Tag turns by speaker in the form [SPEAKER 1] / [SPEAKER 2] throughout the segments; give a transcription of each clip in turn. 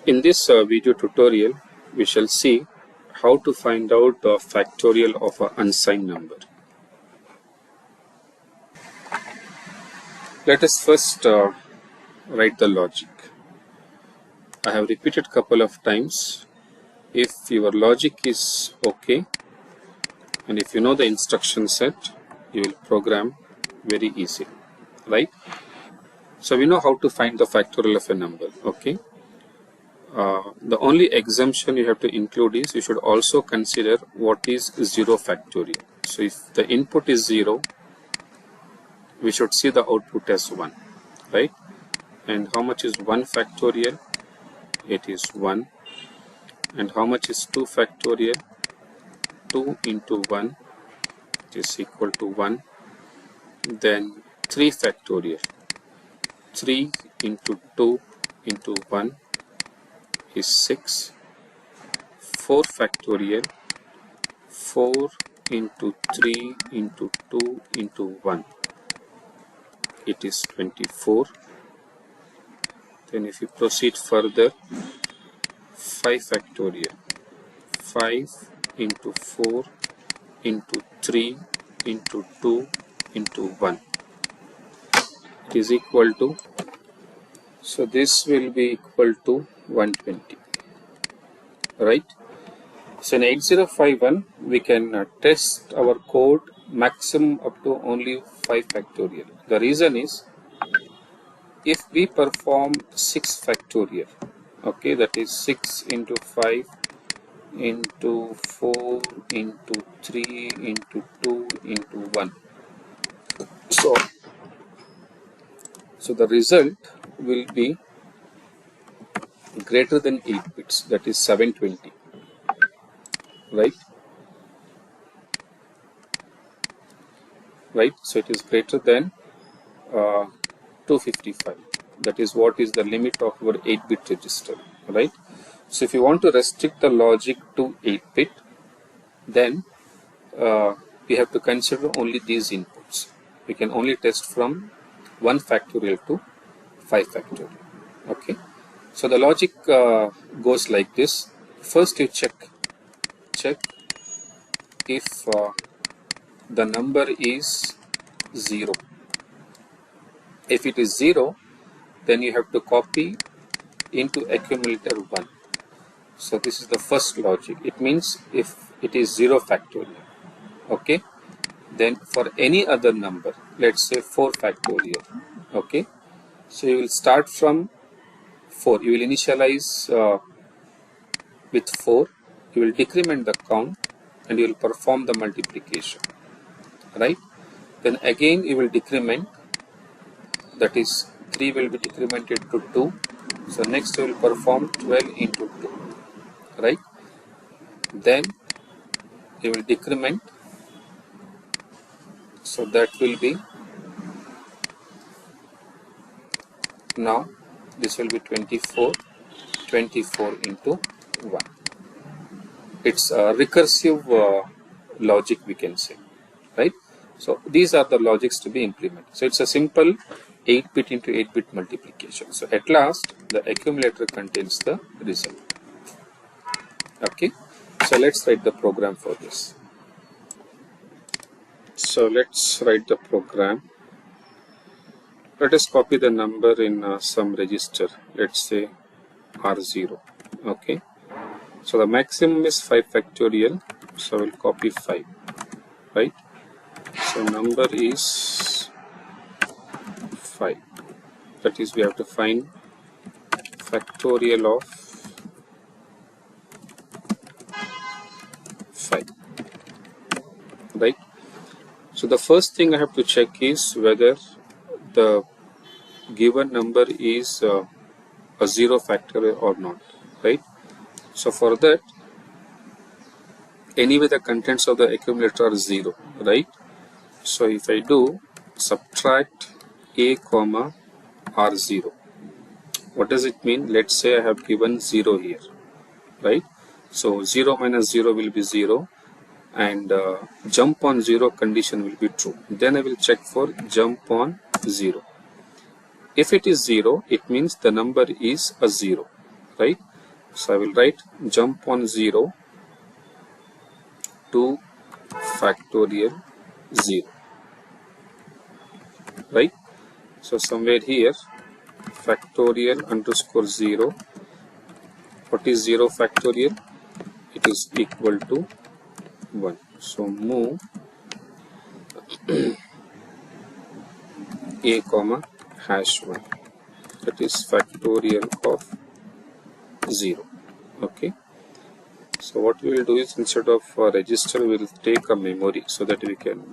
[SPEAKER 1] In this video tutorial, we shall see how to find out the factorial of an unsigned number. Let us first write the logic. I have repeated couple of times. If your logic is okay, and if you know the instruction set, you will program very easily, right? So we know how to find the factorial of a number, okay? The only exemption you have to include is you should also consider what is 0 factorial. So if the input is 0, we should see the output as 1, right? And how much is 1 factorial? It is 1. And how much is 2 factorial? 2 into 1 is equal to 1. Then 3 factorial. 3 into 2 into 1 is 6. 4 factorial. 4 into 3 into 2 into 1. It is 24. Then if you proceed further, 5 factorial. 5 into 4 into 3 into 2 into 1. It is equal to, so this will be equal to 120, right? So in 8051, we can test our code maximum up to only 5 factorial. The reason is, if we perform 6 factorial, okay, that is 6 into 5 into 4 into 3 into 2 into 1. So the result will be greater than 8 bits, that is 720, right? Right, so it is greater than 255. That is what is the limit of our 8-bit register, right? So if you want to restrict the logic to 8-bit, then we have to consider only these inputs. We can only test from 1 factorial to 5 factorial, okay? So the logic goes like this. First you check if the number is 0. If it is 0, then you have to copy into accumulator 1. So this is the first logic. It means if it is 0 factorial, okay, then for any other number, let's say 4 factorial, okay, so you will start from 4. You will initialize with 4. You will decrement the count and you will perform the multiplication, right? Then again you will decrement, that is 3 will be decremented to 2. So next you will perform 12 into 2, right? Then you will decrement, so that will be, now this will be 24 into 1. It's a recursive logic, we can say, right? So these are the logics to be implemented. So it's a simple 8-bit into 8-bit multiplication. So at last the accumulator contains the result, okay? So let's write the program for this. So let's write the program. Let us copy the number in some register, let's say R0, okay? So the maximum is 5 factorial, so we'll copy 5, right? So number is 5. That is, we have to find factorial of 5, right? So the first thing I have to check is whether the given number is a 0 factorial or not, right? So for that, anyway the contents of the accumulator are 0, right? So if I do subtract a comma R0, what does it mean? Let's say I have given 0 here, right? So 0 minus 0 will be 0, and jump on 0 condition will be true. Then I will check for jump on 0. If it is 0, it means the number is a 0, right? So I will write jump on 0 to factorial 0, right? So somewhere here factorial underscore 0. What is 0 factorial? It is equal to 1. So move a comma hash 1, that is factorial of 0. Okay, so what we will do is, instead of register, we will take a memory so that we can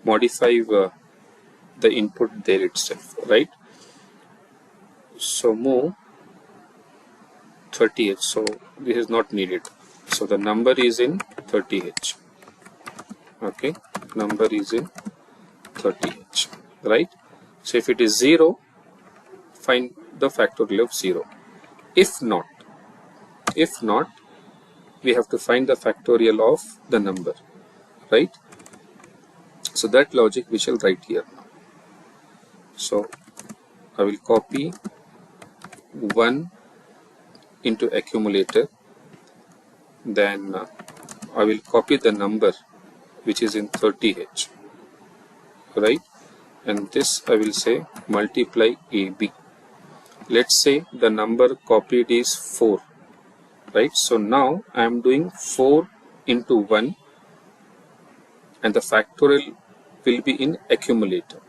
[SPEAKER 1] modify the input there itself, right? So move 30h, so this is not needed, so the number is in 30h. Okay, number is in 30h, right? So if it is 0, find the factorial of 0. If not, we have to find the factorial of the number, right? So that logic we shall write here now. So I will copy 1 into accumulator, then I will copy the number which is in 30h, right? And this I will say multiply AB. Let's say the number copied is 4, right? So now I am doing 4 into 1, and the factorial will be in accumulator,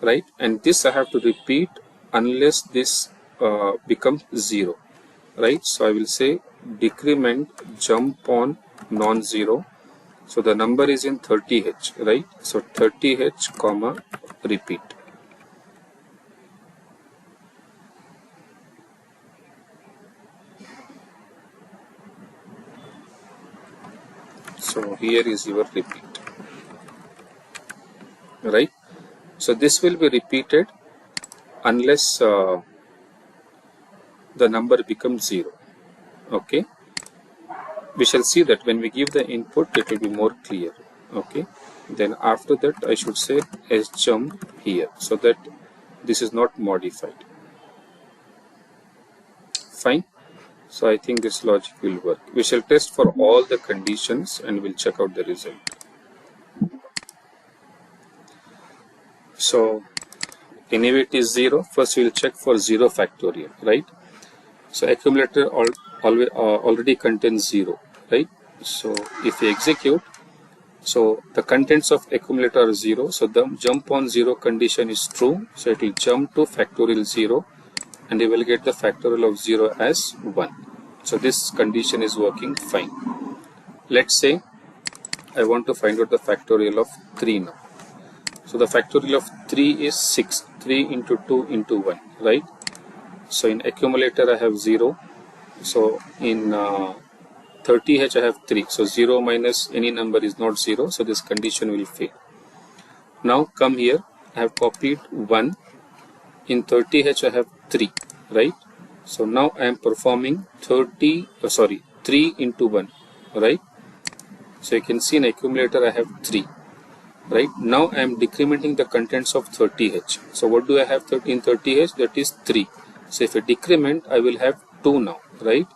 [SPEAKER 1] right? And this I have to repeat unless this becomes 0, right? So I will say decrement jump on non-zero. So the number is in 30h, right? So 30h comma repeat. So here is your repeat, right? So this will be repeated unless the number becomes 0. Okay, we shall see that when we give the input it will be more clear. Okay, then after that I should say s jump here so that this is not modified. Fine. So I think this logic will work. We shall test for all the conditions and we'll check out the result. So anyway it is 0. First we will check for 0 factorial, right? So accumulator already contains 0, right? So if we execute, so the contents of accumulator are 0. So the jump on 0 condition is true. So it will jump to factorial 0 and you will get the factorial of 0 as 1. So this condition is working fine. Let's say I want to find out the factorial of 3 now. So the factorial of 3 is 6. 3 into 2 into 1, right? So in accumulator I have 0. So in 30h I have 3. So 0 minus any number is not 0. So this condition will fail. Now come here. I have copied 1. In 30h I have 3, right? So now I am performing 3 into 1, right? So you can see in accumulator I have 3, right? Now I am decrementing the contents of 30h. So what do I have in 30h? That is 3. So if I decrement, I will have 2 now, right?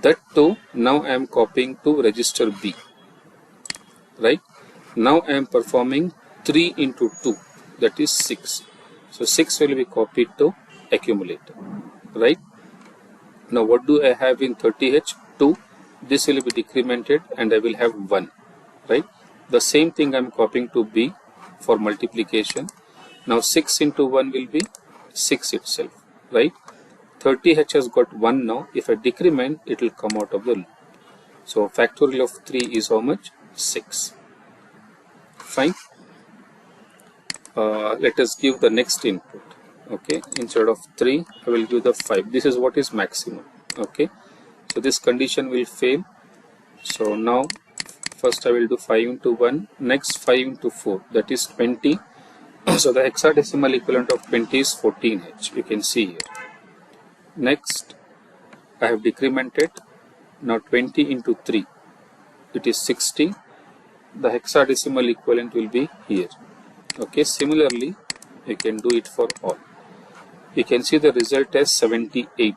[SPEAKER 1] That 2 now I am copying to register B, right? Now I am performing 3 into 2, that is 6. So 6 will be copied to accumulator, right? Now what do I have in 30h? 2. This will be decremented and I will have 1, right? The same thing I am copying to B for multiplication. Now 6 into 1 will be 6 itself, right? 30h has got 1 now. If I decrement, it will come out of the loop. So factorial of 3 is how much? 6. Fine. Let us give the next input. Okay, instead of 3 I will give the 5. This is what is maximum. Okay, so this condition will fail. So now first I will do 5 into 1, next 5 into 4, that is 20. So the hexadecimal equivalent of 20 is 14h, you can see here. Next I have decremented. Now 20 into 3, it is 60. The hexadecimal equivalent will be here. Okay, similarly you can do it for all. You can see the result as 78.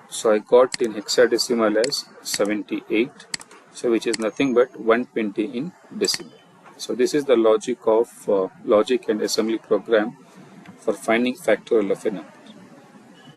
[SPEAKER 1] So I got in hexadecimal as 78, so which is nothing but 120 in decimal. So this is the logic of logic and assembly program for finding factorial of a number.